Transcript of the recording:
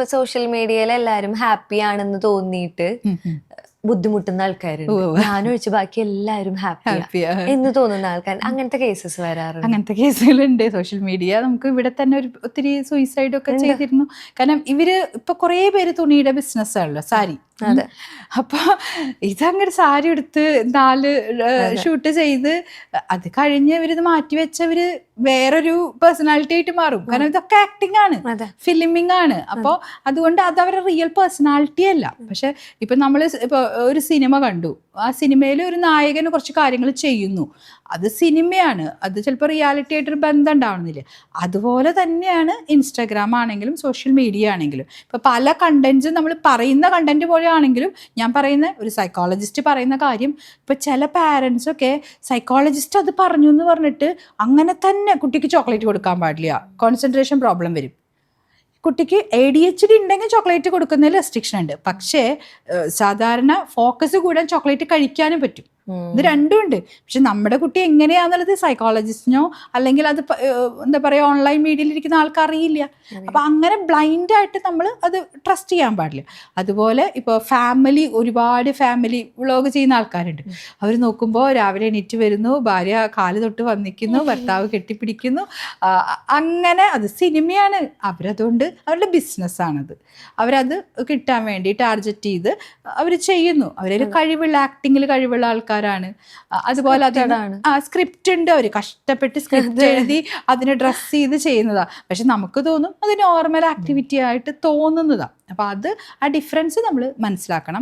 ഇപ്പൊ സോഷ്യൽ മീഡിയയിൽ എല്ലാരും ഹാപ്പി ആണെന്ന് തോന്നിയിട്ട് ബുദ്ധിമുട്ടുന്ന ആൾക്കാരുണ്ട്. ഞാനൊഴിച്ച് ബാക്കി എല്ലാവരും ഹാപ്പിയാ എന്ന് തോന്നുന്ന ആൾക്കാർ, അങ്ങനത്തെ കേസസ് വരാറുണ്ട്. അങ്ങനത്തെ കേസുകളുണ്ട്. സോഷ്യൽ മീഡിയ നമുക്ക് ഇവിടെ തന്നെ ഒത്തിരി സൂയിസൈഡ് ഒക്കെ ചെയ്തിരുന്നു. കാരണം ഇവര് ഇപ്പൊ കുറെ പേര് തുണിയുടെ ബിസിനസ്സാണല്ലോ, സാരി. അപ്പൊ ഇതങ്ങനെ സാരി എടുത്ത് 4 ഷൂട്ട് ചെയ്ത് അത് കഴിഞ്ഞ് ഇവരിത് മാറ്റി വെച്ചവര് വേറൊരു പേഴ്സണാലിറ്റി ആയിട്ട് മാറും. കാരണം ഇതൊക്കെ ആക്ടിങ് ആണ്, ഫിലിമിങ് ആണ്. അപ്പോൾ അതുകൊണ്ട് അത് അവരുടെ റിയൽ പേഴ്സണാലിറ്റി അല്ല. പക്ഷെ ഇപ്പൊ നമ്മള് ഇപ്പൊ ഒരു സിനിമ കണ്ടു, ആ സിനിമയിൽ ഒരു നായകന് കുറച്ച് കാര്യങ്ങൾ ചെയ്യുന്നു, അത് സിനിമയാണ്, അത് ചിലപ്പോൾ റിയാലിറ്റി ആയിട്ടൊരു ബന്ധം ഉണ്ടാവണമെന്നില്ല. അതുപോലെ തന്നെയാണ് ഇൻസ്റ്റാഗ്രാം ആണെങ്കിലും സോഷ്യൽ മീഡിയ ആണെങ്കിലും. ഇപ്പൊ പല കണ്ടന്റ്സും നമ്മൾ പറയുന്ന കണ്ടന്റ് പോലെ ആണെങ്കിലും, ഞാൻ പറയുന്ന ഒരു സൈക്കോളജിസ്റ്റ് പറയുന്ന കാര്യം, ഇപ്പൊ ചില പാരൻസൊക്കെ സൈക്കോളജിസ്റ്റ് അത് പറഞ്ഞു എന്ന് പറഞ്ഞിട്ട് അങ്ങനെ തന്നെ കുട്ടിക്ക് ചോക്ലേറ്റ് കൊടുക്കാൻ പാടില്ല, കോൺസെൻട്രേഷൻ പ്രോബ്ലം വരും. കുട്ടിക്ക് ADHD ഉണ്ടെങ്കിൽ ചോക്ലേറ്റ് കൊടുക്കുന്നതിൽ റെസ്ട്രിക്ഷൻ ഉണ്ട്. പക്ഷേ സാധാരണ ഫോക്കസ് കൂടാൻ ചോക്ലേറ്റ് കഴിക്കാനും പറ്റും. ഇത് രണ്ടും ഉണ്ട്. പക്ഷെ നമ്മുടെ കുട്ടി എങ്ങനെയാന്നുള്ളത് സൈക്കോളജിസ്റ്റിനോ അല്ലെങ്കിൽ അത് എന്താ പറയുക ഓൺലൈൻ മീഡിയയിൽ ഇരിക്കുന്ന ആൾക്ക് അറിയില്ല. അപ്പൊ അങ്ങനെ ബ്ലൈൻഡ് ആയിട്ട് നമ്മൾ അത് ട്രസ്റ്റ് ചെയ്യാൻ പാടില്ല. അതുപോലെ ഇപ്പോൾ ഒരുപാട് ഫാമിലി വ്ളോഗ് ചെയ്യുന്ന ആൾക്കാരുണ്ട്. അവർ നോക്കുമ്പോൾ രാവിലെ എണീറ്റ് വരുന്നു, ഭാര്യ കാല് തൊട്ട് വന്നിക്കുന്നു, ഭർത്താവ് കെട്ടിപ്പിടിക്കുന്നു, അങ്ങനെ അത് സിനിമയാണ്. അവരതുകൊണ്ട് അവരുടെ ബിസിനസ്സാണത്. അവരത് കിട്ടാൻ വേണ്ടി ടാർഗറ്റ് ചെയ്ത് അവർ ചെയ്യുന്നു. അവരൊരു കഴിവുള്ള ആക്ടിങ്ങിൽ കഴിവുള്ള ആൾക്കാരാണ്. അതുപോലെ സ്ക്രിപ്റ്റ് ഉണ്ട്, അവർ കഷ്ടപ്പെട്ട് സ്ക്രിപ്റ്റ് എഴുതി അതിനെ ഡ്രസ് ചെയ്ത് ചെയ്യുന്നതാ. പക്ഷെ നമുക്ക് തോന്നും അത് നോർമൽ ആക്ടിവിറ്റി ആയിട്ട് തോന്നുന്നതാ. അപ്പൊ ആ ഡിഫറൻസ് നമ്മൾ മനസ്സിലാക്കണം.